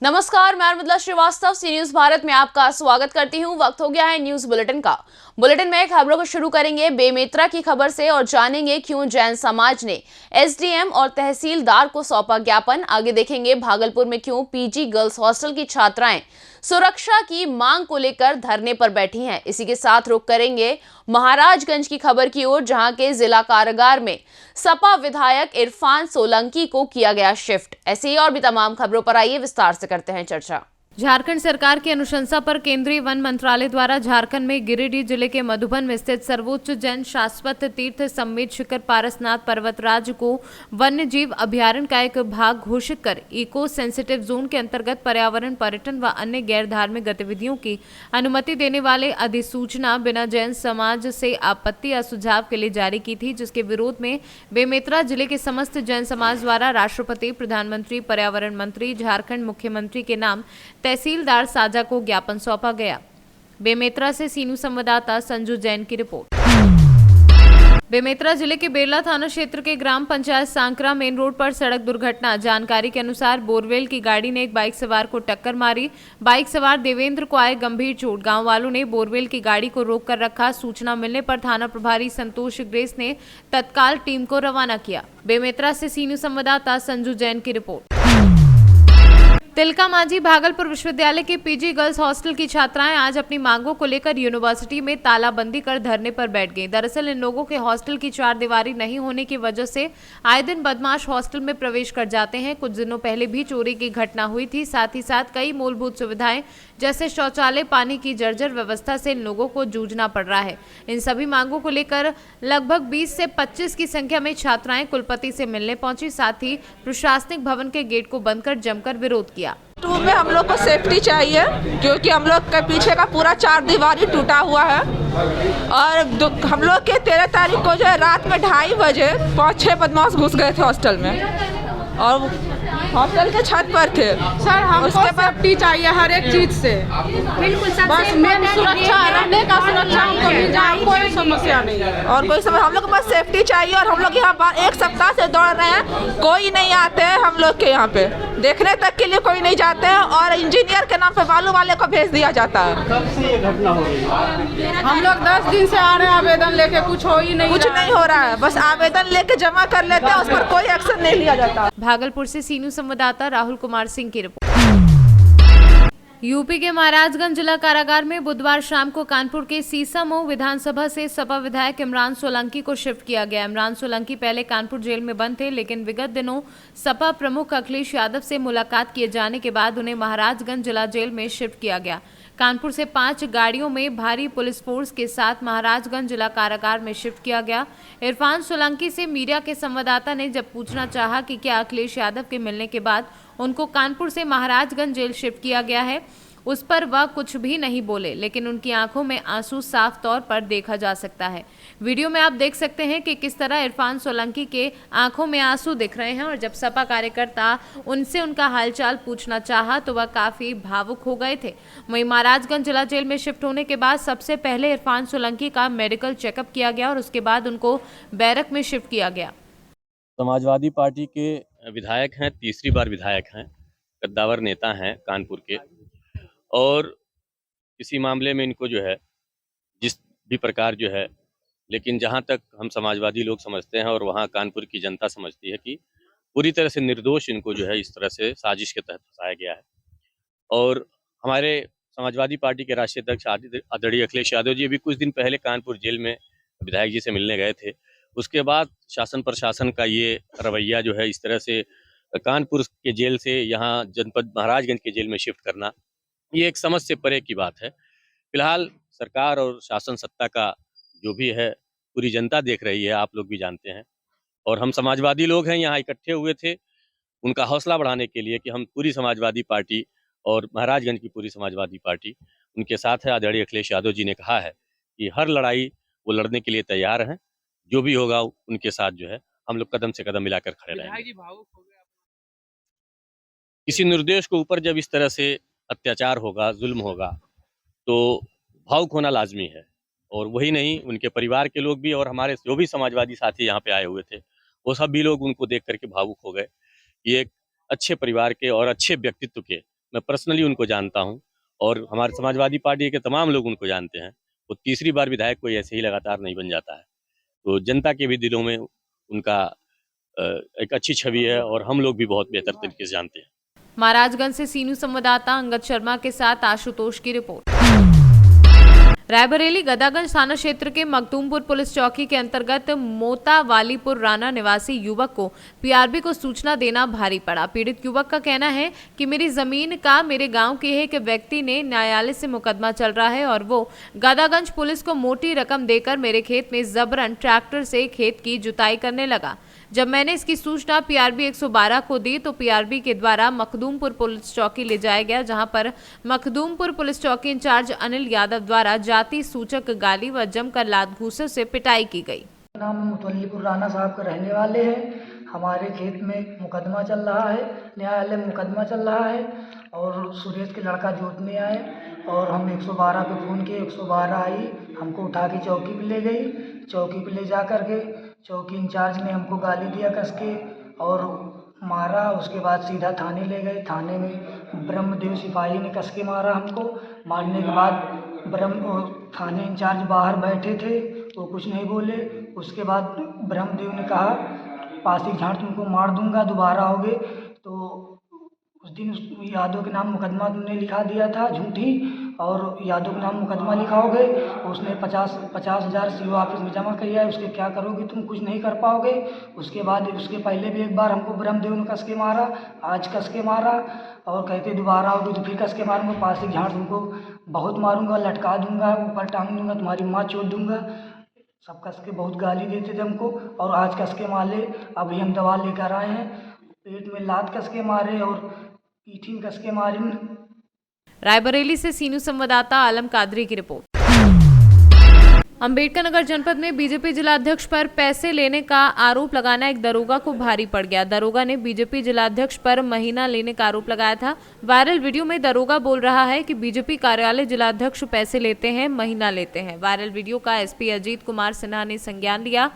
नमस्कार, मैं अरविंद श्रीवास्तव सी न्यूज भारत में आपका स्वागत करती हूं। वक्त हो गया है न्यूज बुलेटिन का। बुलेटिन में खबरों को शुरू करेंगे बेमेतरा की खबर से और जानेंगे क्यों जैन समाज ने एसडीएम और तहसीलदार को सौंपा ज्ञापन। आगे देखेंगे भागलपुर में क्यों पीजी गर्ल्स हॉस्टल की छात्राएं सुरक्षा की मांग को लेकर धरने पर बैठी हैं। इसी के साथ रुख करेंगे महाराजगंज की खबर की ओर, जहां के जिला कारागार में सपा विधायक इरफान सोलंकी को किया गया शिफ्ट। ऐसे ही और भी तमाम खबरों पर आइए विस्तार से करते हैं चर्चा। झारखंड सरकार की अनुशंसा पर केंद्रीय वन मंत्रालय द्वारा झारखंड में गिरिडीह जिले के मधुबन में स्थित सर्वोच्च जैन शाश्वत तीर्थ समेत शिखर पारसनाथ पर्वतराज को वन्य जीव अभ्यारण्य का एक भाग घोषित कर इको सेंसिटिव जोन के अंतर्गत पर्यावरण, पर्यटन व अन्य गैर धार्मिक गतिविधियों की अनुमति देने वाले अधिसूचना बिना जैन समाज से आपत्ति या सुझाव के लिए जारी की थी, जिसके विरोध में बेमेतरा जिले के समस्त जैन समाज द्वारा राष्ट्रपति, प्रधानमंत्री, पर्यावरण मंत्री, झारखंड मुख्यमंत्री के नाम तहसीलदार साजा को ज्ञापन सौंपा गया। बेमेतरा से सीनू संवाददाता संजू जैन की रिपोर्ट। बेमेतरा जिले के बेरला थाना क्षेत्र के ग्राम पंचायत सांकरा मेन रोड पर सड़क दुर्घटना। जानकारी के अनुसार बोरवेल की गाड़ी ने एक बाइक सवार को टक्कर मारी। बाइक सवार देवेंद्र को आए गंभीर चोट। गांव वालों ने बोरवेल की गाड़ी को रोक कर रखा। सूचना मिलने पर थाना प्रभारी संतोष ग्रेस ने तत्काल टीम को रवाना किया। बेमेतरा से सीनू संवाददाता संजू जैन की रिपोर्ट। तिलका मांझी भागलपुर विश्वविद्यालय के पीजी गर्ल्स हॉस्टल की छात्राएं आज अपनी मांगों को लेकर यूनिवर्सिटी में तालाबंदी कर धरने पर बैठ गईं। दरअसल इन लोगों के हॉस्टल की चारदीवारी नहीं होने की वजह से आए दिन बदमाश हॉस्टल में प्रवेश कर जाते हैं। कुछ दिनों पहले भी चोरी की घटना हुई थी। साथ ही साथ कई मूलभूत सुविधाएं जैसे शौचालय, पानी की जर्जर व्यवस्था से इन लोगों को जूझना पड़ रहा है। इन सभी मांगों को लेकर लगभग 20 से 25 की संख्या में छात्राएं कुलपति से मिलने पहुंची। साथ ही प्रशासनिक भवन के गेट को बंद कर जमकर विरोध किया। रूम में हम लोग को सेफ्टी चाहिए, क्योंकि हम लोग के पीछे का पूरा चारदीवारी टूटा हुआ है और हम लोग के 13 तारीख को जो है रात में 2:30 बजे 5-6 बदमाश घुस गए थे हॉस्टल में और हॉस्टल के छत पर थे। सर हमको सेफ्टी चाहिए हर एक चीज से, बिल्कुल बस मेन सुरक्षा, रहने का सुरक्षा हमको मिल जाए, कोई समस्या नहीं है। और कोई समस्या, हम लोग को बस सेफ्टी चाहिए। और हम लोग यहाँ 1 सप्ताह से दौड़ रहे हैं, कोई नहीं आते हैं हम लोग के यहाँ पे देखने तक के लिए, कोई नहीं जाते हैं और इंजीनियर के नाम पे बालू वाले को भेज दिया जाता है। कब से ये घटना हो रही है? हम लोग 10 दिन से आ रहे हैं आवेदन लेके, कुछ हो ही नहीं कुछ नहीं हो रहा है, बस आवेदन लेके जमा कर लेते हैं, उस पर कोई एक्शन नहीं लिया जाता। भागलपुर से सीनू संवाददाता राहुल कुमार सिंह की रिपोर्ट। यूपी के महाराजगंज जिला कारागार में बुधवार शाम को कानपुर के सीसामऊ विधानसभा से सपा विधायक इमरान सोलंकी को शिफ्ट किया गया। इमरान सोलंकी पहले कानपुर जेल में बंद थे, लेकिन विगत दिनों सपा प्रमुख अखिलेश यादव से मुलाकात किए जाने के बाद उन्हें महाराजगंज जिला जेल में शिफ्ट किया गया। कानपुर से 5 गाड़ियों में भारी पुलिस फोर्स के साथ महाराजगंज जिला कारागार में शिफ्ट किया गया। इरफान सोलंकी से मीडिया के संवाददाता ने जब पूछना चाहा कि क्या अखिलेश यादव के मिलने के बाद उनको कानपुर से महाराजगंज जेल शिफ्ट किया गया है, उस पर वह कुछ भी नहीं बोले, लेकिन उनकी आंखों में आंसू साफ तौर पर देखा जा सकता है। वीडियो में आप देख सकते हैं कि किस तरह इरफान सोलंकी के आंखों में आंसू दिख रहे हैं और जब सपा कार्यकर्ता उनसे उनका हालचाल पूछना चाहा तो वह काफी भावुक हो गए थे। वहीं महाराजगंज जिला जेल में शिफ्ट होने के बाद सबसे पहले इरफान सोलंकी का मेडिकल चेकअप किया गया और उसके बाद उनको बैरक में शिफ्ट किया गया। समाजवादी पार्टी के विधायक हैं, तीसरी बार विधायक हैं, कद्दावर नेता हैं कानपुर के, और इसी मामले में इनको जो है जिस भी प्रकार जो है, लेकिन जहां तक हम समाजवादी लोग समझते हैं और वहां कानपुर की जनता समझती है कि पूरी तरह से निर्दोष इनको जो है इस तरह से साजिश के तहत फंसाया गया है। और हमारे समाजवादी पार्टी के राष्ट्रीय अध्यक्ष आदरणीय अखिलेश यादव जी भी कुछ दिन पहले कानपुर जेल में विधायक जी से मिलने गए थे। उसके बाद शासन प्रशासन का ये रवैया जो है इस तरह से कानपुर के जेल से यहाँ जनपद महाराजगंज के जेल में शिफ्ट करना, ये एक समझ से परे की बात है। फिलहाल सरकार और शासन सत्ता का जो भी है पूरी जनता देख रही है, आप लोग भी जानते हैं, और हम समाजवादी लोग हैं यहाँ इकट्ठे हुए थे उनका हौसला बढ़ाने के लिए कि हम पूरी समाजवादी पार्टी और महाराजगंज की पूरी समाजवादी पार्टी उनके साथ है। आदरणीय अखिलेश यादव जी ने कहा है कि हर लड़ाई वो लड़ने के लिए तैयार हैं, जो भी होगा उनके साथ जो है हम लोग कदम से कदम मिलाकर खड़े रहेंगे। किसी निर्दोष के ऊपर जब इस तरह से अत्याचार होगा, जुल्म होगा, तो भावुक होना लाजमी है। और वही नहीं, उनके परिवार के लोग भी और हमारे जो भी समाजवादी साथी यहाँ पे आए हुए थे, वो सब भी लोग उनको देख करके भावुक हो गए। ये एक अच्छे परिवार के और अच्छे व्यक्तित्व के मैं पर्सनली उनको जानता हूं और हमारे समाजवादी पार्टी के तमाम लोग उनको जानते हैं। वो तीसरी बार विधायक कोई ऐसे ही लगातार नहीं बन जाता है। तो जनता के भी दिलों में उनका एक अच्छी छवि है और हम लोग भी बहुत बेहतर तरीके से जानते हैं। महाराजगंज से सीनू संवाददाता अंगद शर्मा के साथ आशुतोष की रिपोर्ट। रायबरेली गदागंज थाना क्षेत्र के मखदूमपुर पुलिस चौकी के अंतर्गत मोता वालीपुर राना निवासी युवक को पीआरबी को सूचना देना भारी पड़ा। पीड़ित युवक का कहना है कि मेरी जमीन का मेरे गांव के एक व्यक्ति ने न्यायालय से मुकदमा चल रहा है और वो गदागंज पुलिस को मोटी रकम देकर मेरे खेत में जबरन ट्रैक्टर से खेत की जुताई करने लगा। जब मैंने इसकी सूचना पीआरबी 112 को दी तो पीआरबी के द्वारा मखदूमपुर पुलिस चौकी ले जाया गया, जहां पर मखदूमपुर पुलिस चौकी इंचार्ज अनिल यादव द्वारा जाति सूचक गाली व जमकर लात घूंसे से पिटाई की गई। नाम मुतवल्लीपुर राना साहब के रहने वाले हैं। हमारे खेत में मुकदमा चल रहा है, न्यायालय में मुकदमा चल रहा है और सुरेश के लड़का जोतने आए और हम 112 पे फ़ोन किए। 112 आई, हमको उठा के चौकी पे ले गई। चौकी पे ले जा कर के चौकी इंचार्ज ने हमको गाली दिया कस के और मारा। उसके बाद सीधा थाने ले गए। थाने में ब्रह्मदेव सिपाही ने कस के मारा हमको। मारने के बाद थाने इंचार्ज बाहर बैठे थे, वो कुछ नहीं बोले। उसके बाद ब्रह्मदेव ने कहा पासी झाड़ तुमको मार दूंगा, दोबारा आओगे तो उस दिन यादव के नाम मुकदमा तुमने लिखा दिया था झूठी और यादव के नाम मुकदमा लिखाओगे। उसने 50,000 सीओ ऑफिस में जमा किया है, उसके क्या करोगे तुम, कुछ नहीं कर पाओगे। उसके बाद उसके पहले भी एक बार हमको ब्रह्मदेव ने कस के मारा, आज कस के मारा और कहते दोबारा आओगे तो फिर कस के मारूंगा, पासी झाड़ तुमको बहुत मारूंगा, लटका दूंगा, ऊपर टांग दूंगा, तुम्हारी माँ चोट दूंगा। सब कस के बहुत गाली देते थे हमको और आज कस के मारे। अभी हम दवा लेकर आए हैं। पेट में लात कस के मारे और पीठी में कस के मारे। रायबरेली से सीनू संवाददाता आलम कादरी की रिपोर्ट। अंबेडकर नगर जनपद में बीजेपी जिलाध्यक्ष पर पैसे लेने का आरोप लगाना एक दरोगा को भारी पड़ गया। दरोगा ने बीजेपी जिलाध्यक्ष पर महीना लेने का आरोप लगाया था। वायरल वीडियो में दरोगा बोल रहा है कि बीजेपी कार्यालय जिलाध्यक्ष पैसे लेते हैं, महीना लेते हैं। वायरल वीडियो का एसपी अजीत कुमार सिन्हा ने संज्ञान लिया।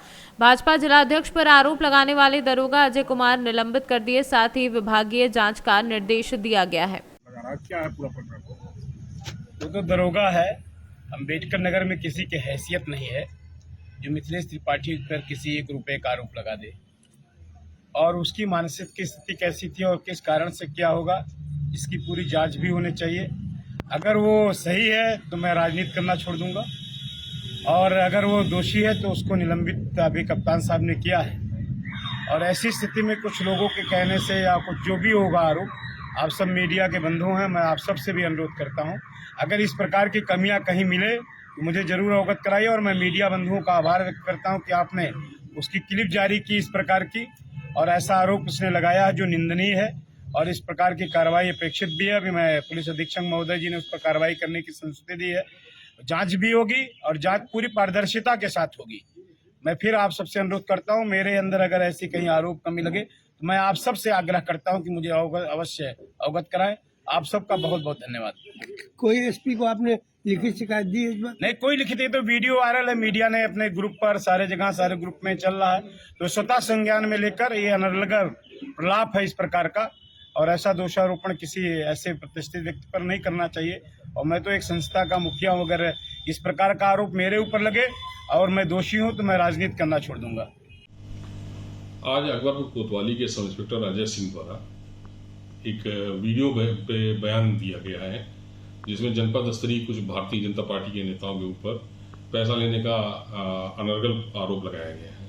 भाजपा जिलाध्यक्ष पर आरोप लगाने वाले दरोगा अजय कुमार निलंबित कर दिए, साथ ही विभागीय जाँच का निर्देश दिया गया है। क्या है पूरा वो तो दरोगा है। अंबेडकर नगर में किसी की हैसियत नहीं है जो मिथिलेश त्रिपाठी पर किसी एक रुपए का आरोप लगा दे और उसकी मानसिक की स्थिति कैसी थी और किस कारण से क्या होगा, इसकी पूरी जांच भी होनी चाहिए। अगर वो सही है तो मैं राजनीति करना छोड़ दूंगा और अगर वो दोषी है तो उसको निलंबित अभी कप्तान साहब ने किया है। और ऐसी स्थिति में कुछ लोगों के कहने से या कुछ जो भी होगा आरोप, आप सब मीडिया के बंधु हैं, मैं आप सब से भी अनुरोध करता हूं, अगर इस प्रकार की कमियां कहीं मिले तो मुझे जरूर अवगत कराइए। और मैं मीडिया बंधुओं का आभार व्यक्त करता हूं कि आपने उसकी क्लिप जारी की इस प्रकार की और ऐसा आरोप उसने लगाया जो निंदनीय है और इस प्रकार की कार्रवाई अपेक्षित भी है। अभी मैं पुलिस अधीक्षक महोदय जी ने उस पर कार्रवाई करने की संस्तुति दी है। जाँच भी होगी और जाँच पूरी पारदर्शिता के साथ होगी। मैं फिर आप सबसे अनुरोध करता हूं, मेरे अंदर अगर ऐसी कहीं आरोप कमी लगे तो मैं आप सबसे आग्रह करता हूं कि मुझे अवश्य अवगत कराएं। आप सबका बहुत बहुत धन्यवाद। कोई एसपी को आपने लिखित शिकायत दी इस बार? नहीं, कोई लिखित, तो वीडियो वायरल है, मीडिया ने अपने ग्रुप पर सारे जगह सारे ग्रुप में चल रहा है, तो स्वतः संज्ञान में लेकर ये अनर्गल प्रलाप है इस प्रकार का और ऐसा दोषारोपण किसी ऐसे प्रतिष्ठित व्यक्ति पर नहीं करना चाहिए। और मैं तो एक संस्था का मुखिया हूं, अगर इस प्रकार का आरोप मेरे ऊपर लगे और मैं दोषी हूं तो मैं राजनीति करना छोड़ दूंगा। आज अकबरपुर कोतवाली के सब इंस्पेक्टर अजय सिंह द्वारा एक वीडियो पे बयान दिया गया है जिसमें जनपद स्तरीय कुछ भारतीय जनता पार्टी के नेताओं के ऊपर पैसा लेने का अनर्गल आरोप लगाया गया है।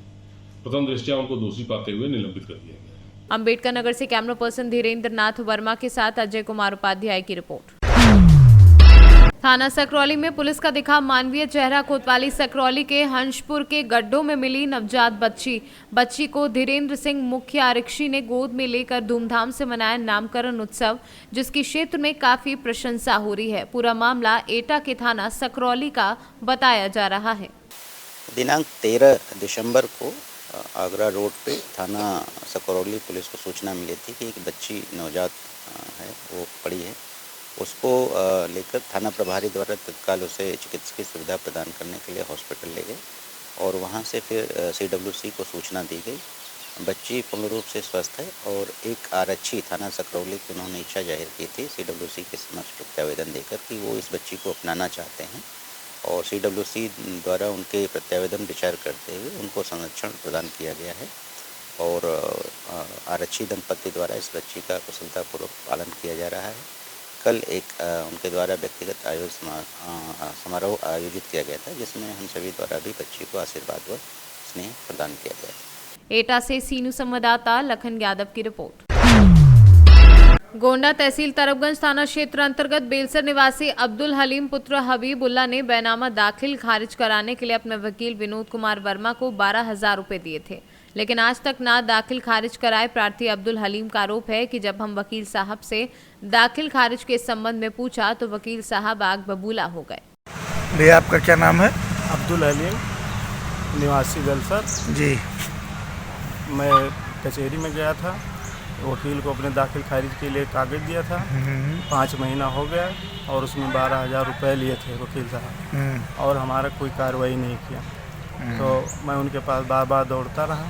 प्रथम दृष्टया उनको दोषी पाते हुए निलंबित कर दिया गया है। अंबेडकर नगर से कैमरा पर्सन धीरेन्द्र नाथ वर्मा के साथ अजय कुमार उपाध्याय की रिपोर्ट। थाना सकरौली में पुलिस का दिखा मानवीय चेहरा। कोतवाली सकरौली के हंसपुर के गड्ढों में मिली नवजात बच्ची को धीरेन्द्र सिंह मुख्य आरक्षी ने गोद में लेकर धूमधाम से मनाया नामकरण उत्सव, जिसकी क्षेत्र में काफी प्रशंसा हो रही है। पूरा मामला एटा के थाना सकरौली का बताया जा रहा है। दिनांक 13 दिसंबर को आगरा रोड पे थाना सकरौली पुलिस को सूचना मिली थी कि एक बच्ची नवजात है वो पड़ी है। उसको लेकर थाना प्रभारी द्वारा तत्काल उसे चिकित्सकीय सुविधा प्रदान करने के लिए हॉस्पिटल ले गए और वहाँ से फिर CWC को सूचना दी गई बच्ची पूर्ण रूप से स्वस्थ है और एक आरक्षी थाना सकरौली की उन्होंने इच्छा जाहिर की थी CWC के समक्ष प्रत्यावेदन देकर कि वो इस बच्ची को अपनाना चाहते हैं और CWC द्वारा उनके प्रत्यावेदन विचार करते हुए उनको संरक्षण प्रदान किया गया है और आरक्षी दंपति द्वारा इस बच्ची का कुशलतापूर्वक पालन किया जा रहा है। कल एक उनके द्वारा व्यक्तिगत समारोह आयोजित किया गया था जिसमें हम सभी द्वारा भी बच्ची को आशीर्वाद व स्नेह प्रदान किया गया था। एटा से सीनू संवाददाता लखन यादव की रिपोर्ट। गोंडा तहसील तरबगंज थाना क्षेत्र अंतर्गत बेलसर निवासी अब्दुल हलीम पुत्र हबीबुल्ला ने बैनामा दाखिल खारिज कराने के लिए अपने वकील विनोद कुमार वर्मा को 12,000 रुपए दिए थे, लेकिन आज तक ना दाखिल खारिज कराए। प्रार्थी अब्दुल हलीम का आरोप है कि जब हम वकील साहब से दाखिल खारिज के संबंध में पूछा तो वकील साहब आग बबूला हो गए। भैया आपका क्या नाम है? अब्दुल हलीम, निवासी बेलसर जी। मैं कचहरी में गया था, वकील को अपने दाखिल खारिज के लिए कागज़ दिया था। 5 महीना हो गया और उसमें 12,000 रुपये लिए थे वकील साहब और हमारा कोई कार्रवाई नहीं किया। तो मैं उनके पास बार बार दौड़ता रहा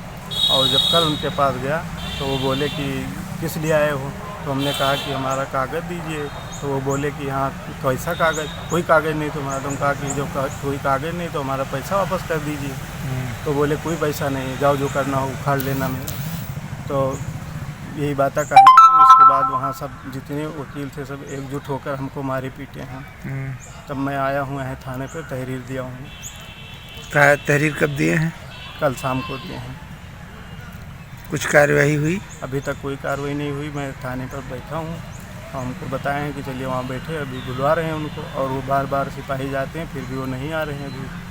और जब कल उनके पास गया तो वो बोले कि किस लिए आए हो, तो हमने कहा कि हमारा कागज़ दीजिए। तो वो बोले कि हाँ कैसा कागज़, कोई कागज़ नहीं तुम्हारा। तो हम कहा कि जब कोई कागज़ नहीं तो हमारा पैसा वापस कर दीजिए। तो बोले कोई पैसा नहीं, जाओ जो करना हो उखाड़ लेना मेरा। तो यही बातें करनी हुई। उसके बाद वहाँ सब जितने वकील थे सब एकजुट होकर हमको मारे पीटे हैं। तब मैं आया हूँ यहाँ थाने पर तहरीर दिया हूँ। तहरीर कब दिए हैं? कल शाम को दिए हैं। कुछ कार्यवाही हुई? अभी तक कोई कार्रवाई नहीं हुई। मैं थाने पर बैठा हूँ, हमको बताए हैं कि चलिए वहाँ बैठे, अभी बुलवा रहे हैं उनको और वो बार बार सिपाही जाते हैं फिर भी वो नहीं आ रहे हैं अभी।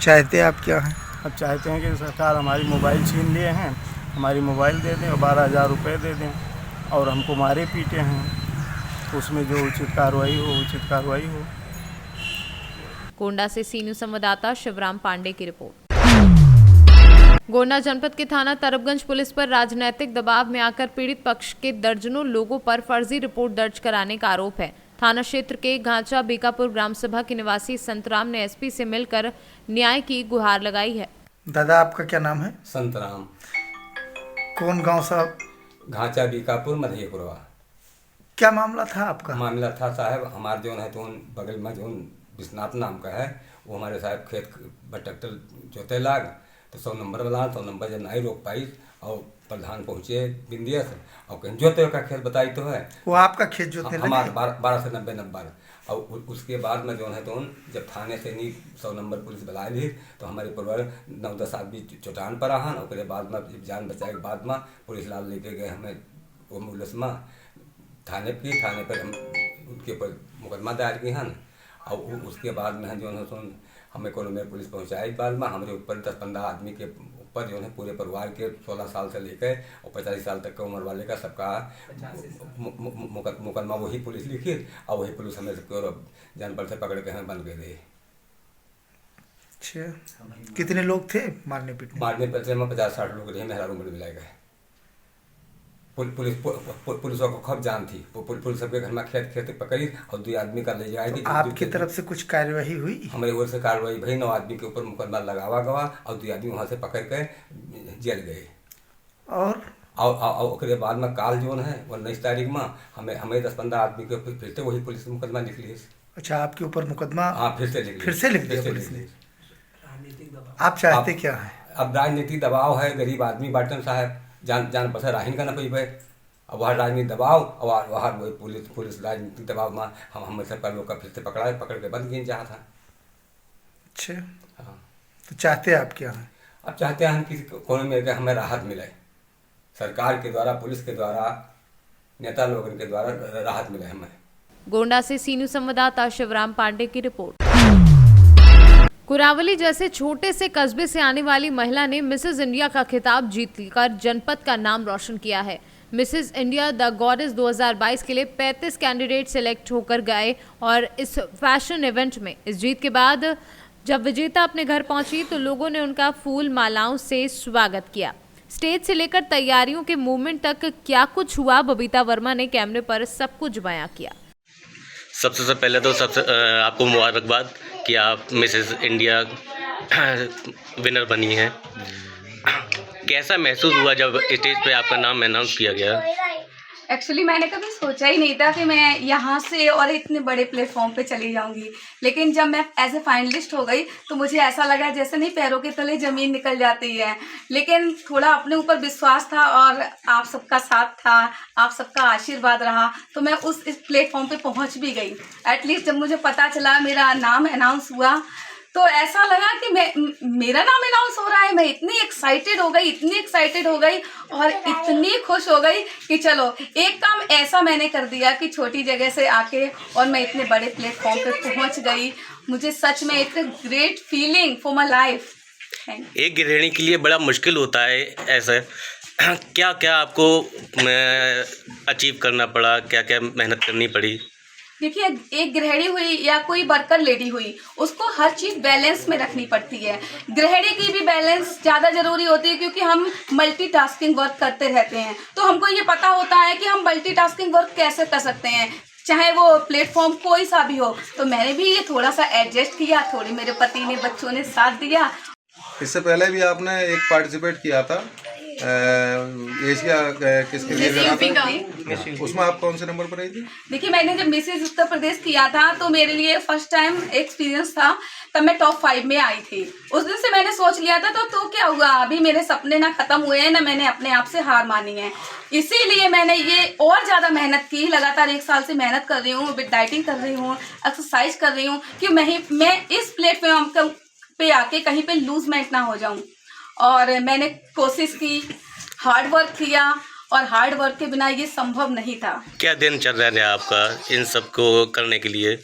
चाहते आप क्या हैं? अब चाहते हैं कि सरकार हमारी मोबाइल छीन लिए हैं, हमारी मोबाइल दे दें और 12,000 रुपये दे दें और हमको मारे पीटे हैं, उसमें जो उचित कार्रवाई हो उचित कार्रवाई हो। गोंडा से सीनू संवाददाता शिवराम पांडे की रिपोर्ट। गोंडा जनपद के थाना तरबगंज पुलिस पर राजनीतिक दबाव में आकर पीड़ित पक्ष के दर्जनों लोगों पर फर्जी रिपोर्ट दर्ज कराने का आरोप है। थाना क्षेत्र के घांचा बीकापुर ग्राम सभा के निवासी संतराम ने एसपी से मिलकर न्याय की गुहार लगाई है। दादा आपका क्या नाम है? संतराम। कौन गांव साहब? घांचा बीकापुर मधेपुरवा। क्या मामला था आपका? मामला था साहब हमारे जो है तो बगल में जो विश्वनाथ नाम का है वो हमारे साहब खेत ट्रैक्टर जोते लाग तो 100 नंबर वाला 100 नंबर जब नहीं रोक पाई और प्रधान पहुँचे बिंदिया से और कहीं जोते का खेत बताई तो है वो आपका खेत जोतने लगे? हमारे 12 से 90 नंबर। और उसके बाद में जो है तो जब थाने से नहीं 100 नंबर पुलिस बुला ली तो हमारे परिवार 9-10 आदमी चौटान पर आहन और बाद में जान बचाए के बाद में पुलिस लाल लेके गए हमें वो पुलिस में थाने पर हम उनके ऊपर मुकदमा दायर किए हैं और उसके बाद में जो है सुन हमें को में पुलिस पहुँचाई। बाद में हमारे ऊपर 10-15 आदमी के ऊपर जो है पूरे परिवार के 16 साल से लेकर और 85 साल तक का उम्र वाले का सबका मुकदमा वही पुलिस लिखी और वही पुलिस हमें सबको जान पर से पकड़ के हमें बंद कर दी। अच्छा, कितने लोग थे मारने पीटने? पर से हम 50-60 लोग रहे, मेहरारू में मिलाए गए। पुलिस को खूब जान थी, पुलिस सबके घर में खेत पकड़ी और 2 आदमी का ले जाएगी। आपकी तरफ से कुछ कार्यवाही हुई? हमारे ओर से कार्रवाई भाई 9 आदमी के ऊपर मुकदमा लगावा गवा और 2 आदमी वहाँ से पकड़ के जेल गए। और उसके बाद में काल जो है 19 तारीख में हमें 10-15 आदमी के ऊपर फिर से वही पुलिस मुकदमा लिखली। अच्छा, आपके ऊपर मुकदमा? हाँ, फिर से लिख दिया पुलिस ने। आप चाहते क्या है? अब राजनीतिक दबाव है, गरीब आदमी बाटन साहब जान बस राहन का न पे अब वहाँ राजनीतिक दबाव और वहाँ वही पुलिस राजनीतिक दबाव में हम सब लोग का फिर से पकड़ के बंद किया चाहा था। अच्छा, हाँ। तो चाहते आप क्या हैं? अब चाहते हैं हम किसी कोने में कि हमें राहत मिले, सरकार के द्वारा, पुलिस के द्वारा, नेता लोगों के द्वारा राहत मिले हमें। गोंडा से सीनू संवाददाता शिवराम पांडे की रिपोर्ट। कुरावली जैसे छोटे से कस्बे से आने वाली महिला ने मिसेज इंडिया का खिताब जीतकर जनपद का नाम रोशन किया है। मिसेज इंडिया द गॉडेस 2022 के लिए 35 कैंडिडेट सिलेक्ट होकर गए और इस फैशन इवेंट में इस जीत के बाद जब विजेता अपने घर पहुंची तो लोगों ने उनका फूल मालाओं से स्वागत किया। स्टेज से लेकर तैयारियों के मूवमेंट तक क्या कुछ हुआ, बबीता वर्मा ने कैमरे पर सब कुछ बयां किया। सबसे पहले तो आपको मुबारकबाद कि आप मिसेस इंडिया विनर बनी हैं। कैसा महसूस हुआ जब स्टेज पे आपका नाम अनाउंस किया गया? एक्चुअली मैंने कभी सोचा ही नहीं था कि मैं यहाँ से और इतने बड़े प्लेटफॉर्म पे चली जाऊँगी, लेकिन जब मैं एज ए फाइनलिस्ट हो गई तो मुझे ऐसा लगा जैसे नहीं पैरों के तले ज़मीन निकल जाती है, लेकिन थोड़ा अपने ऊपर विश्वास था और आप सबका साथ था, आप सबका आशीर्वाद रहा, तो मैं इस प्लेटफॉर्म पे पहुँच भी गई। एटलीस्ट जब मुझे पता चला मेरा नाम अनाउंस हुआ तो ऐसा लगा कि मेरा नाम अनाउंस हो रहा है। मैं इतनी एक्साइटेड हो गई और इतनी खुश हो गई कि चलो एक काम ऐसा मैंने कर दिया कि छोटी जगह से आके और मैं इतने बड़े प्लेटफॉर्म पे पहुंच गई। मुझे सच में it's great feeling for my life. एक गृहिणी के लिए बड़ा मुश्किल होता है ऐसा, क्या क्या आपको अचीव करना पड़ा, क्या क्या मेहनत करनी पड़ी? देखिए, एक गृहिणी हुई या कोई वर्कर लेडी हुई, उसको हर चीज़ बैलेंस में रखनी पड़ती है। गृहिणी की भी बैलेंस ज़्यादा ज़रूरी होती है क्योंकि हम मल्टीटास्किंग वर्क करते रहते हैं, तो हमको ये पता होता है कि हम मल्टीटास्किंग वर्क कैसे कर सकते हैं, चाहे वो प्लेटफॉर्म कोई सा भी हो। तो मैंने भी ये थोड़ा सा एडजस्ट किया, थोड़ी मेरे पति ने, बच्चों ने साथ दिया। इससे पहले भी आपने एक पार्टिसिपेट किया था एशिया किसके लिए था? उसमें आप कौन से नंबर पर आई थी? देखिए, मैंने जब मिसेज उत्तर प्रदेश किया था तो मेरे लिए फर्स्ट टाइम एक्सपीरियंस था, तब मैं टॉप 5 में आई थी। उस दिन से मैंने सोच लिया था तो क्या हुआ, अभी मेरे सपने ना खत्म हुए हैं, ना मैंने अपने आप से हार मानी है। इसीलिए मैंने ये और ज़्यादा मेहनत की, लगातार 1 साल से मेहनत कर रही हूँ, डाइटिंग कर रही हूँ, एक्सरसाइज कर रही हूँ कि मैं इस प्लेटफॉर्म पे आके कहीं पे लूजमेंट ना हो जाऊँ। और मैंने कोशिश की, हार्ड वर्क किया और हार्ड वर्क के बिना ये संभव नहीं था। क्या दिन चल रहा है आपका इन सब को करने के लिए?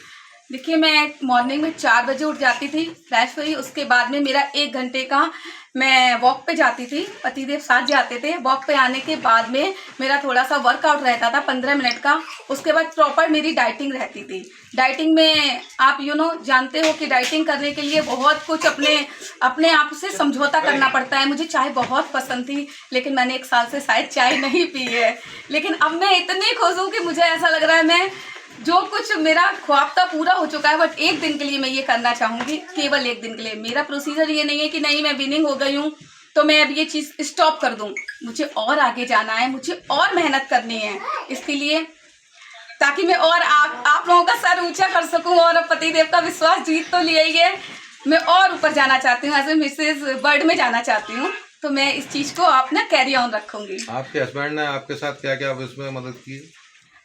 देखिए, मैं मॉर्निंग में 4 बजे उठ जाती थी, फ्रेश हुई, उसके बाद में मेरा 1 घंटे का मैं वॉक पे जाती थी, पतिदेव साथ जाते थे। वॉक पे आने के बाद में मेरा थोड़ा सा वर्कआउट रहता था 15 मिनट का, उसके बाद प्रॉपर मेरी डाइटिंग रहती थी। डाइटिंग में आप जानते हो कि डाइटिंग करने के लिए बहुत कुछ अपने आप से समझौता करना पड़ता है। मुझे चाय बहुत पसंद थी, लेकिन मैंने 1 साल से शायद चाय नहीं पी है, लेकिन अब मैं इतनी खुश हूँ कि मुझे ऐसा लग रहा है मैं जो कुछ मेरा ख्वाब था पूरा हो चुका है। बट 1 दिन के लिए मैं ये करना चाहूँगी, केवल 1 दिन के लिए। मेरा प्रोसीजर ये नहीं है कि नहीं मैं विनिंग हो गई हूँ तो मैं अब ये चीज़ स्टॉप कर दूँ। मुझे और आगे जाना है, मुझे और मेहनत करनी है इसके लिए, ताकि मैं और आप लोगों का सर ऊंचा कर सकूं। और पतिदेव का विश्वास जीत तो लिया ही है, मैं और ऊपर जाना चाहती हूँ, एज ए मिसेज वर्ल्ड में जाना चाहती हूँ। तो मैं इस चीज़ को अपना कैरी ऑन रखूँगी। आपके हस्बैंड ने आपके साथ क्या क्या इसमें मदद की?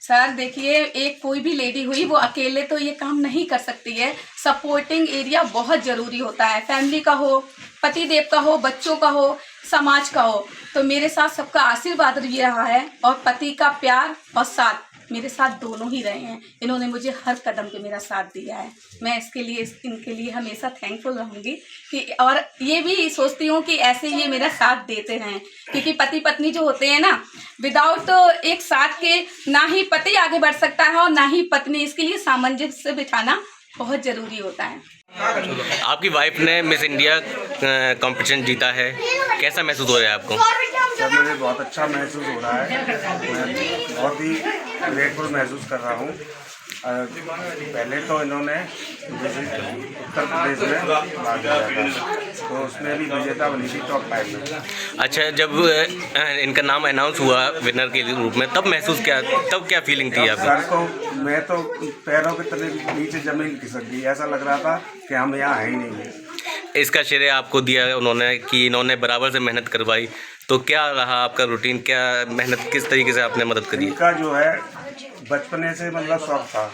सर देखिए, एक कोई भी लेडी हुई वो अकेले तो ये काम नहीं कर सकती है। सपोर्टिंग एरिया बहुत ज़रूरी होता है, फैमिली का हो, पतिदेव का हो, बच्चों का हो, समाज का हो। तो मेरे साथ सबका आशीर्वाद भी रहा है और पति का प्यार और साथ मेरे साथ दोनों ही रहे हैं। इन्होंने मुझे हर कदम पे मेरा साथ दिया है। मैं इनके लिए हमेशा थैंकफुल रहूँगी कि, और ये भी सोचती हूँ कि ऐसे ये मेरा साथ देते रहें, क्योंकि पति पत्नी जो होते हैं ना, विदाउट एक साथ के ना ही पति आगे बढ़ सकता है और ना ही पत्नी। इसके लिए सामंजस्य बिठाना बहुत ज़रूरी होता है। आपकी वाइफ ने मिस इंडिया कंपटीशन जीता है, कैसा महसूस हो रहा है आपको? सर मुझे बहुत अच्छा महसूस हो रहा है, मैं बहुत ही ग्रेटफुल महसूस कर रहा हूँ। पहले तो इन्होंने उत्तर प्रदेश में भाग लिया था, तो उसमें भी विजेता बनी थी टॉप 5 में। अच्छा, जब इनका नाम अनाउंस हुआ विनर के रूप में, तब महसूस क्या, तब क्या फीलिंग थी आपको? सर को मैं तो पैरों के तले नीचे जमीन खिसक गई, ऐसा लग रहा था कि हम यहाँ है ही नहीं। इसका श्रेय आपको दिया उन्होंने कि इन्होंने बराबर से मेहनत करवाई, तो क्या रहा आपका रूटीन, क्या मेहनत किस तरीके से आपने मदद करी? इनका जो है बचपने से मतलब शौक था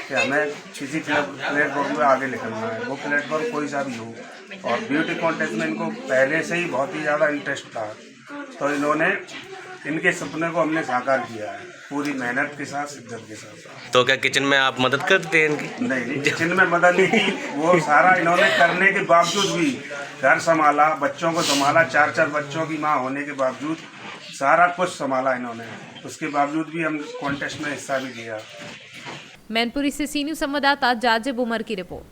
कि हमें किसी प्लेटफॉर्म में आगे निकलना है, वो प्लेटफॉर्म कोई सा भी हो। और ब्यूटी कॉन्टेस्ट में इनको पहले से ही बहुत ही ज़्यादा इंटरेस्ट था, तो इन्होंने इनके सपने को हमने साकार किया है पूरी मेहनत के साथ, शिद्दत के साथ। तो क्या किचन में आप मदद करते हैं इनकी? नहीं, किचन में मदद नहीं, वो सारा इन्होंने करने के बावजूद भी घर संभाला, बच्चों को संभाला, 4 बच्चों की माँ होने के बावजूद सारा कुछ संभाला इन्होंने। उसके बावजूद भी हम कॉन्टेस्ट में हिस्सा भी लिया। मैनपुरी से सी न्यूज़ संवाददाता जाजिब उमर की रिपोर्ट।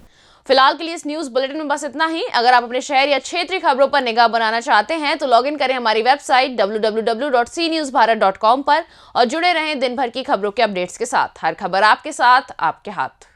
फिलहाल के लिए इस न्यूज बुलेटिन में बस इतना ही। अगर आप अपने शहर या क्षेत्रीय खबरों पर निगाह बनाना चाहते हैं तो लॉग इन करें हमारी वेबसाइट www.cnewsbharat.com पर और जुड़े रहें दिन भर की खबरों के अपडेट्स के साथ। हर खबर आपके साथ, आपके हाथ।